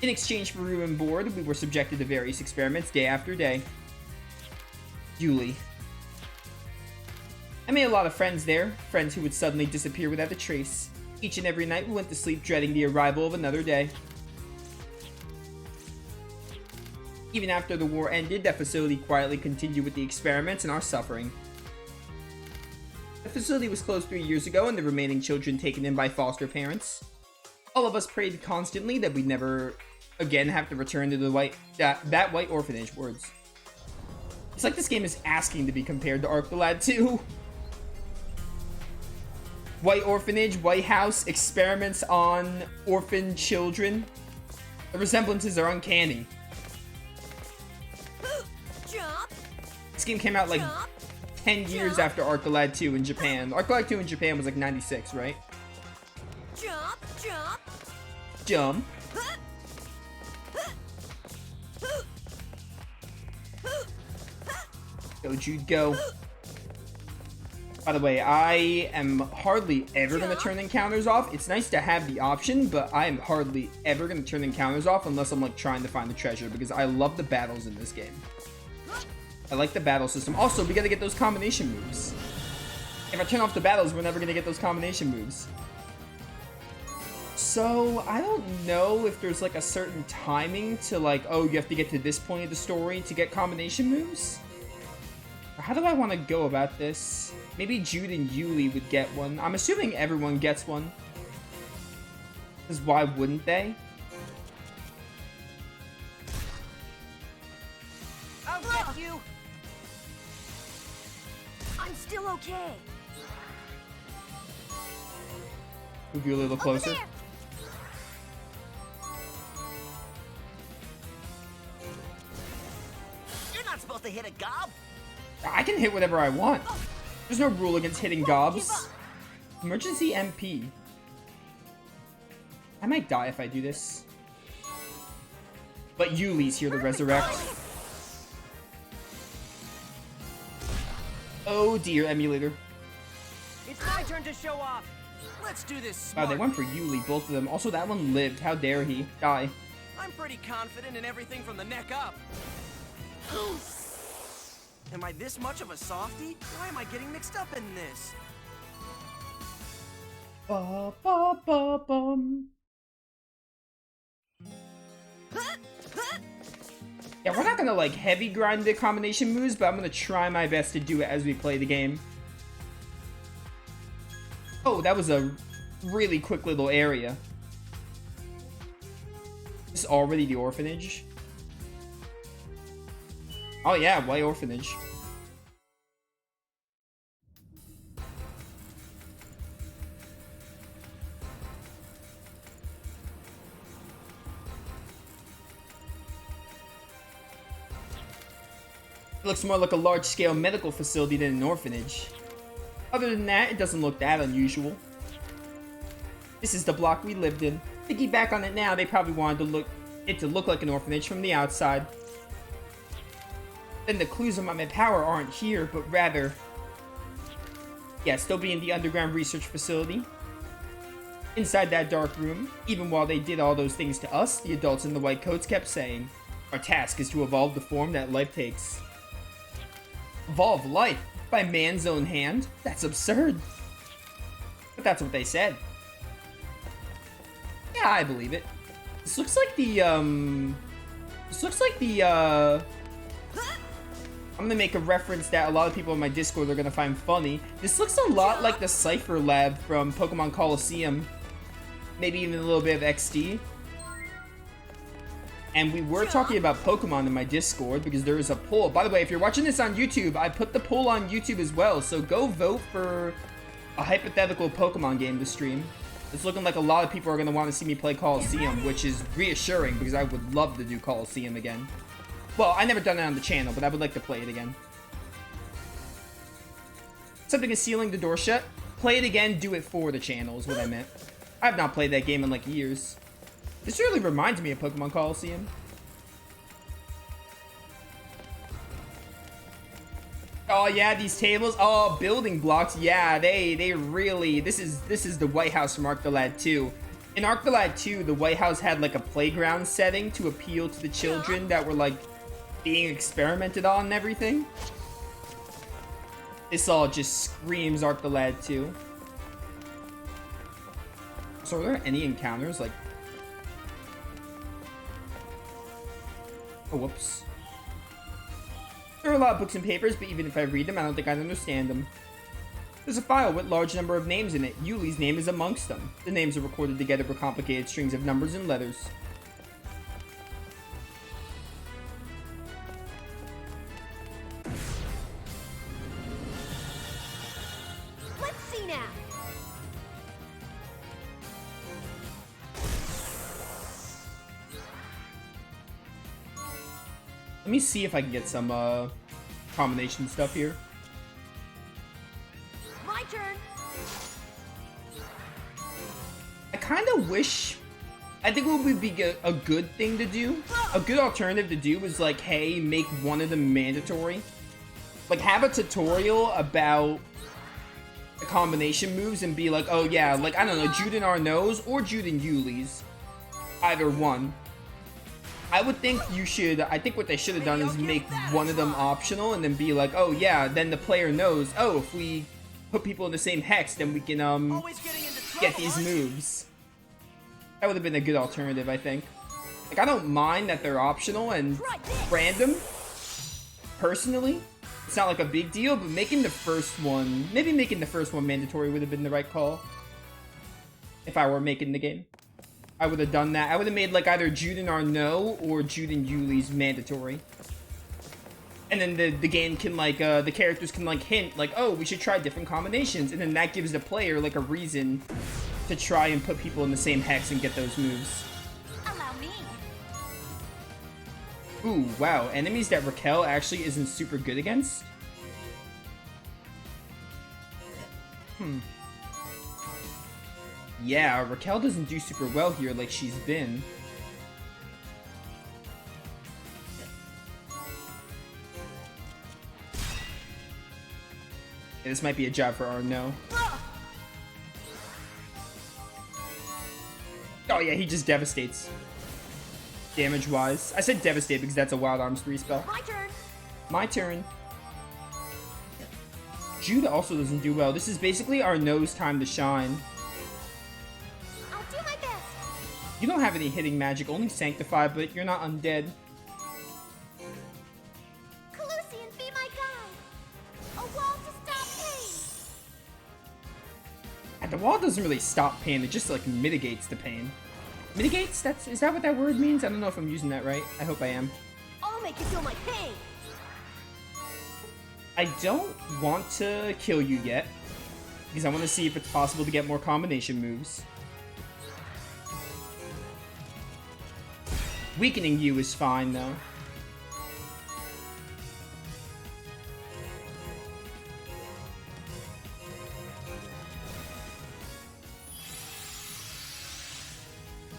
In exchange for room and board, we were subjected to various experiments day after day. Julie. I made a lot of friends there, friends who would suddenly disappear without a trace. Each and every night we went to sleep dreading the arrival of another day. Even after the war ended, that facility quietly continued with the experiments and our suffering. The facility was closed 3 years ago and the remaining children taken in by foster parents. All of us prayed constantly that we'd never again have to return to the that white orphanage. Words. It's like this game is asking to be compared to Ark the Lad 2. White orphanage, White House, experiments on orphan children. The resemblances are uncanny. This game came out like 10 years after Ark the Lad 2 in Japan. Ark the Lad 2 in Japan was like 96, right? Jump. Go, Jude, go. By the way, I am hardly ever going to turn encounters off. It's nice to have the option, but I am hardly ever going to turn encounters off unless I'm like trying to find the treasure, because I love the battles in this game. I like the battle system. Also, we got to get those combination moves. If I turn off the battles, we're never going to get those combination moves. So, I don't know if there's like a certain timing to like, oh, you have to get to this point of the story to get combination moves? Or how do I want to go about this? Maybe Jude and Yuli would get one. I'm assuming everyone gets one. Because why wouldn't they? I'll get you! I'm still okay. Move you a little closer. You're not supposed to hit a gob. I can hit whatever I want. There's no rule against hitting gobs. Emergency MP. I might die if I do this. But Yuli's here to resurrect. Oh dear, emulator. It's my turn to show off. Let's do this Wow, smart. they went for Yuli, both of them. Also, that one lived. How dare he? Die. I'm pretty confident in everything from the neck up. Am I this much of a softie? Why am I getting mixed up in this? Ba, ba, ba, bum. Yeah, we're not gonna like heavy grind the combination moves, but I'm gonna try my best to do it as we play the game. Oh, that was a really quick little area. This is already the orphanage. Oh yeah, White Orphanage. It looks more like a large-scale medical facility than an orphanage. Other than that, it doesn't look that unusual. This is the block we lived in. Thinking back on it now, they probably wanted it to look like an orphanage from the outside. Then the clues of my power aren't here, but rather... yeah, still be in the underground research facility. Inside that dark room, even while they did all those things to us, the adults in the white coats kept saying, our task is to evolve the form that life takes. Evolve life? By man's own hand? That's absurd. But that's what they said. Yeah, I believe it. This looks like the, I'm gonna make a reference that a lot of people in my Discord are gonna find funny. This looks a lot like the Cypher Lab from Pokemon Coliseum. Maybe even a little bit of XD. And we were talking about Pokemon in my Discord because there is a poll. By the way, if you're watching this on YouTube, I put the poll on YouTube as well. So go vote for a hypothetical Pokemon game to stream. It's looking like a lot of people are gonna want to see me play Coliseum, which is reassuring because I would love to do Coliseum again. Well, I never done it on the channel, but I would like to play it again. Something is sealing the door shut. Play it again, do it for the channel is what I meant. I have not played that game in like years. This really reminds me of Pokemon Coliseum. Oh yeah, these tables. Oh, building blocks. Yeah, they really. This is the White House from Ark the Lad 2. In Arcalad 2, the White House had like a playground setting to appeal to the children that were like being experimented on and everything. This all just screams Arcalad 2. So are there any encounters like... Oh, whoops. There are a lot of books and papers, but even if I read them, I don't think I'd understand them. There's a file with a large number of names in it. Yuli's name is amongst them. The names are recorded together with complicated strings of numbers and letters. Let's see now. Let me see if I can get some combination stuff here. My turn. I kind of wish... I think what would be a good thing to do, a good alternative to do was like, hey, make one of them mandatory. Like, have a tutorial about the combination moves and be like, oh yeah, like, I don't know, Jude and Arnaud's or Jude and Yuli's. Either one. I would think you should, I think what they should have done is make one of them optional and then be like, oh yeah, then the player knows, oh, if we put people in the same hex, then we can, get these moves. That would have been a good alternative, I think. Like, I don't mind that they're optional and random, personally. It's not like a big deal, but making the first one, maybe making the first one mandatory would have been the right call. If I were making the game. I would have done that. I would have made like either Jude and Arnaud or Jude and Yuli's mandatory. And then the game can like, the characters can like hint like, oh, we should try different combinations. And then that gives the player like a reason to try and put people in the same hex and get those moves. Allow me. Ooh, wow. Enemies that Raquel actually isn't super good against? Yeah, Raquel doesn't do super well here like she's been. Yeah, this might be a job for Arnaud. Oh yeah, he just devastates. Damage-wise. I said devastate because that's a Wild Arms 3 spell. My turn. My turn. Jude also doesn't do well. This is basically Arnaud's time to shine. I'll do my best. You don't have any hitting magic, only Sanctify, but you're not undead. Calusian, be my guide. A wall to stop pain. And the wall doesn't really stop pain, it just like mitigates the pain. Mitigates? Is that what that word means? I don't know if I'm using that right. I hope I am. I'll make you feel my pain. I don't want to kill you yet, because I want to see if it's possible to get more combination moves. Weakening you is fine, though.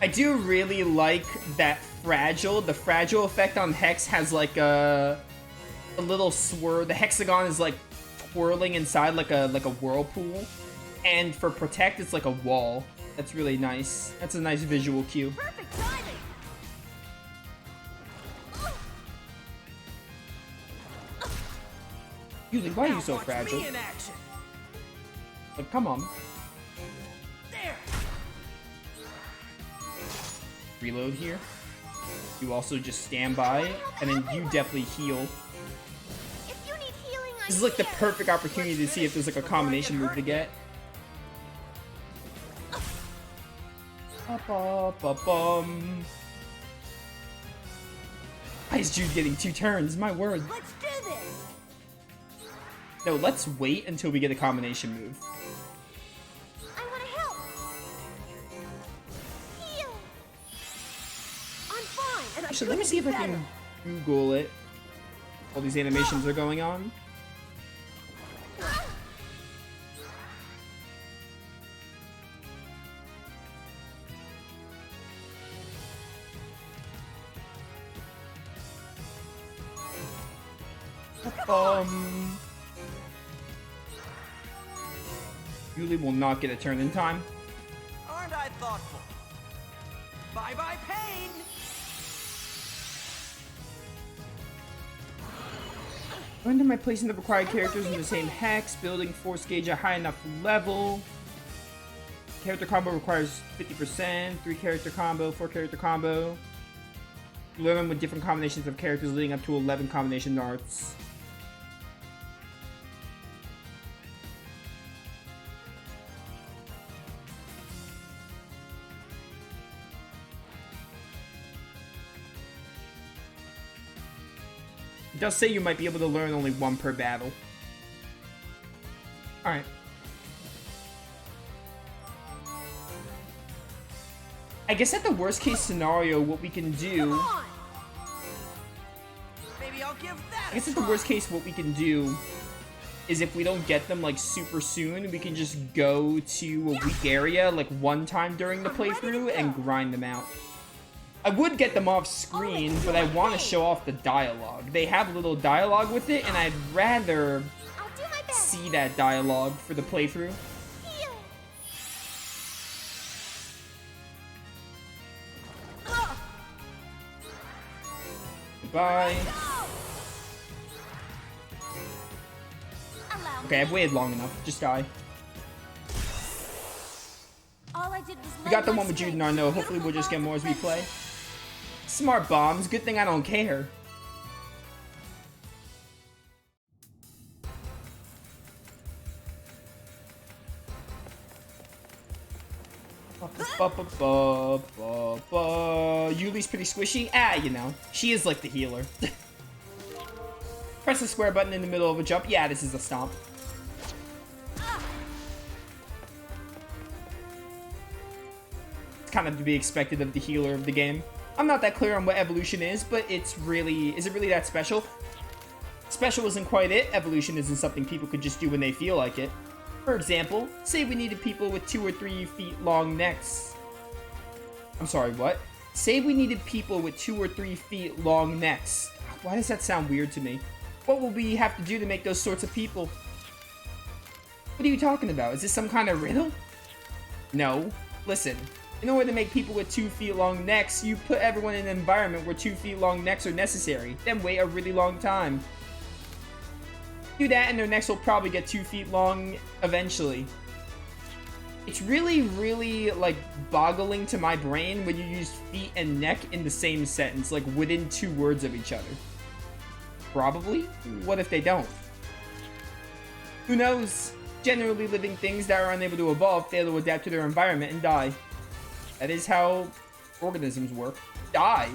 I do really like that Fragile. The Fragile effect on Hex has like a little swirl. The hexagon is like twirling inside like a whirlpool. And for Protect, it's like a wall. That's really nice. That's a nice visual cue. Perfect timing. Usually, why are you so Watch fragile? me in action. Like, come on. There. Reload here. You also just stand by, and then you definitely heal. If you need healing, I'm This is like the here. perfect opportunity to see if there's like a combination move to get. Ba-ba-ba-bum. Why is Jude getting 2 turns? My word. Let's do this. No, let's wait until we get a combination move. I want to help. Heal. I'm fine, and I Actually, let me see if I can Google it. All these animations are going on. Yuli will not get a turn in time. Aren't I thoughtful? Bye-bye, pain! When am I placing the required characters in the same hex? Building force gauge at high enough level. Character combo requires 50%. 3-character combo, 4-character combo. Learn them with different combinations of characters leading up to 11 combination arts. It does say you might be able to learn only one per battle. Alright. I guess at the worst case scenario, what we can do... Maybe I'll give that I guess at the worst case, what we can do is if we don't get them, like, super soon, we can just go to a weak area, like, one time during the playthrough and grind them out. I would get them off screen, but I want to show off the dialogue. They have little dialogue with it, and I'd rather see that dialogue for the playthrough. Goodbye. Okay, I've waited long enough. Just die. We got the one with Jude and Arno. Hopefully we'll just get more as we play. Smart bombs. Good thing I don't care. Yuli's pretty squishy. Ah, you know. She is like the healer. Press the square button in the middle of a jump. Yeah, this is a stomp. It's kind of to be expected of the healer of the game. I'm not that clear on what evolution is, but it's really... Is it really that special? Special isn't quite it. Evolution isn't something people could just do when they feel like it. For example, say we needed people with 2 or 3 feet long necks. I'm sorry, what? Say we needed people with 2 or 3 feet long necks. Why does that sound weird to me? What will we have to do to make those sorts of people? What are you talking about? Is this some kind of riddle? No. Listen. In order to make people with 2 feet long necks, you put everyone in an environment where 2 feet long necks are necessary. Then wait a really long time. Do that and their necks will probably get 2 feet long eventually. It's really, really, like, boggling to my brain when you use feet and neck in the same sentence, like, within 2 words of each other. Probably? What if they don't? Who knows? Generally, living things that are unable to evolve fail to adapt to their environment and die. That is how organisms work. Die!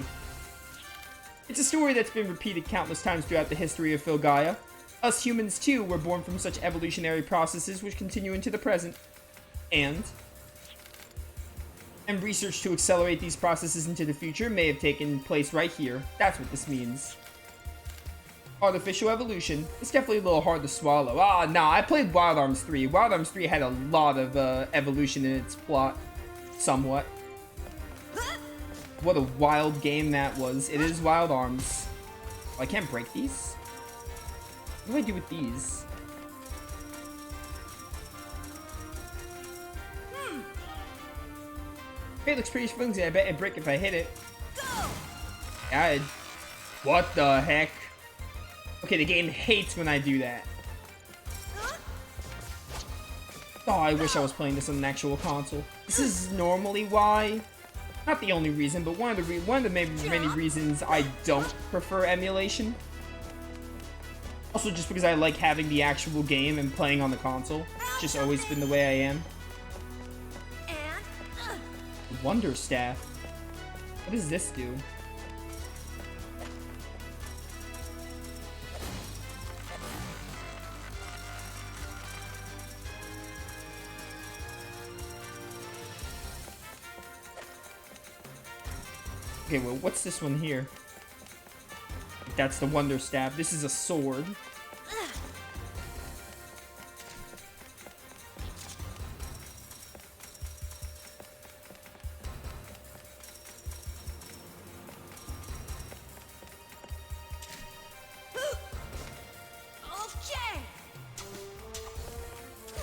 It's a story that's been repeated countless times throughout the history of Filgaia. Us humans, too, were born from such evolutionary processes which continue into the present. And research to accelerate these processes into the future may have taken place right here. That's what this means. Artificial evolution. It's definitely a little hard to swallow. Ah, nah, I played Wild Arms 3. Wild Arms 3 had a lot of evolution in its plot. Somewhat. What a wild game that was. It is Wild Arms. Oh, I can't break these? What do I do with these? It looks pretty flimsy. I bet it'd break if I hit it. Yeah, what the heck? Okay, the game hates when I do that. Oh, I wish I was playing this on an actual console. This is normally why, not the only reason, but one of the many reasons I don't prefer emulation. Also, just because I like having the actual game and playing on the console. It's just always been the way I am. Wonder Staff. What does this do? Okay, well, what's this one here? That's the Wonder Staff. This is a sword.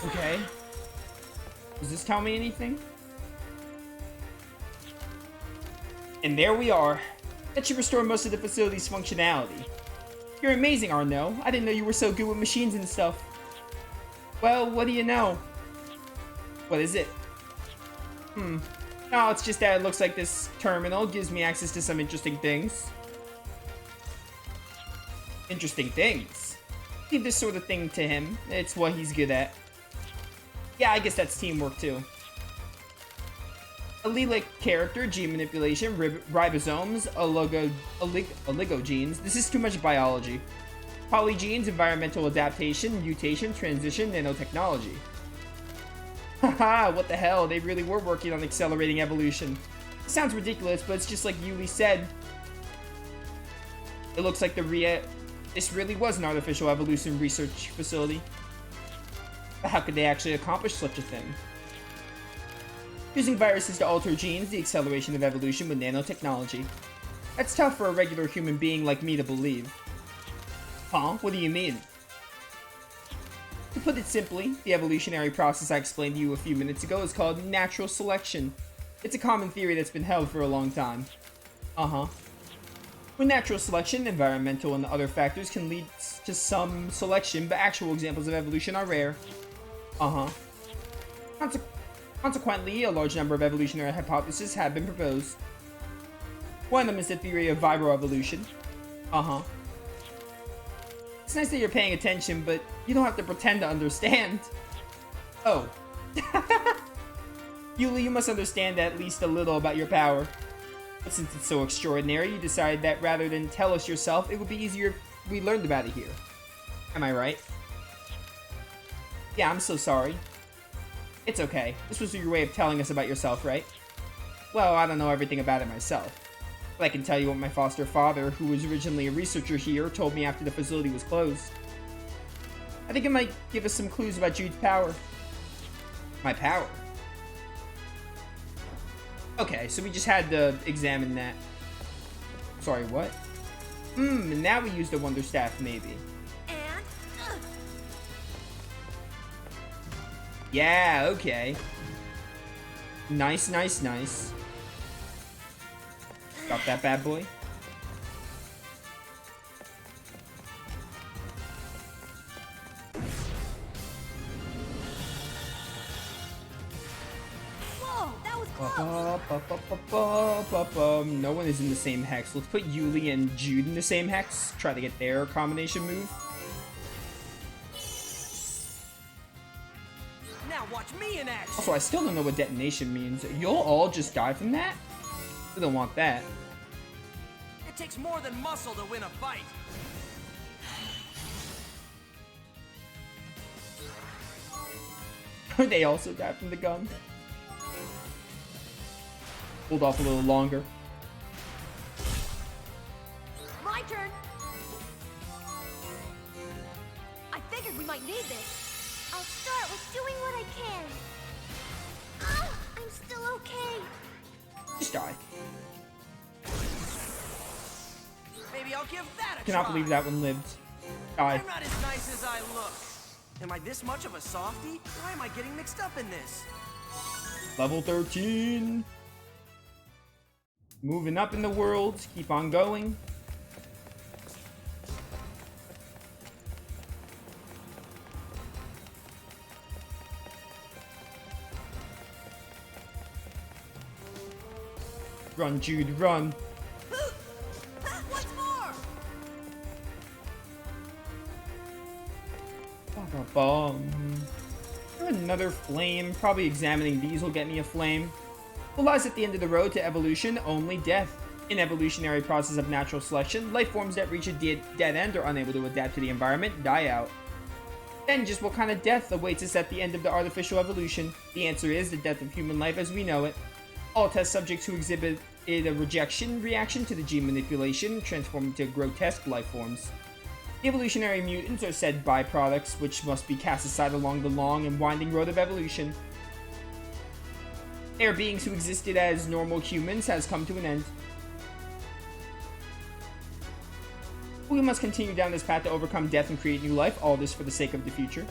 Okay. Does this tell me anything? And there we are. That should restore most of the facility's functionality. You're amazing, Arno. I didn't know you were so good with machines and stuff. Well, what do you know? What is it? No, it's just that it looks like this terminal gives me access to some interesting things. Interesting things? Leave this sort of thing to him. It's what he's good at. Yeah, I guess that's teamwork too. Allelic character, gene manipulation, ribosomes, oligogenes. This is too much biology. Polygenes, environmental adaptation, mutation, transition, nanotechnology. Haha, what the hell? They really were working on accelerating evolution. It sounds ridiculous, but it's just like Yuli said. It looks like this really was an artificial evolution research facility. But how could they actually accomplish such a thing? Using viruses to alter genes, the acceleration of evolution with nanotechnology. That's tough for a regular human being like me to believe. Huh? What do you mean? To put it simply, the evolutionary process I explained to you a few minutes ago is called natural selection. It's a common theory that's been held for a long time. With natural selection, environmental and other factors can lead to some selection, but actual examples of evolution are rare. Consequently, a large number of evolutionary hypotheses have been proposed. One of them is the theory of viral evolution. It's nice that you're paying attention, but you don't have to pretend to understand. Oh. Yuli, you must understand at least a little about your power. But since it's so extraordinary, you decided that rather than tell us yourself, it would be easier if we learned about it here. Am I right? Yeah, I'm so sorry. It's okay. This was your way of telling us about yourself, right? Well, I don't know everything about it myself. But I can tell you what my foster father, who was originally a researcher here, told me after the facility was closed. I think it might give us some clues about Jude's power. My power? Okay, so we just had to examine that. Sorry, what? And now we use the Wonder Staff, maybe. And Yeah, okay. Nice, nice, nice. Got that bad boy. whoa, that was close. No one is in the same hex. Let's put Yuli and Jude in the same hex. Try to get their combination move. Now watch me in action. Also, I still don't know what detonation means. You'll all just die from that? We don't want that. It takes more than muscle to win a fight. They also die from the gun. Hold off a little longer. My turn. I figured we might need this. I'll start with doing what I can. Ah, I'm still okay. Just die. Maybe I'll give that a Cannot try. believe that one lived. Die. I'm not as nice as I look. Am I this much of a softie? Why am I getting mixed up in this? Level 13. Moving up in the world. Keep on going. Run, Jude, run. What's more? Another flame. Probably examining these will get me a flame. What lies at the end of the road to evolution? Only death. In evolutionary process of natural selection, life forms that reach a dead end or unable to adapt to the environment die out. Then just what kind of death awaits us at the end of the artificial evolution? The answer is the death of human life as we know it. All test subjects who exhibit a rejection reaction to the gene manipulation transform into grotesque life forms. The evolutionary mutants are said byproducts which must be cast aside along the long and winding road of evolution. They are beings who existed as normal humans has come to an end. We must continue down this path to overcome death and create new life, all this for the sake of the future.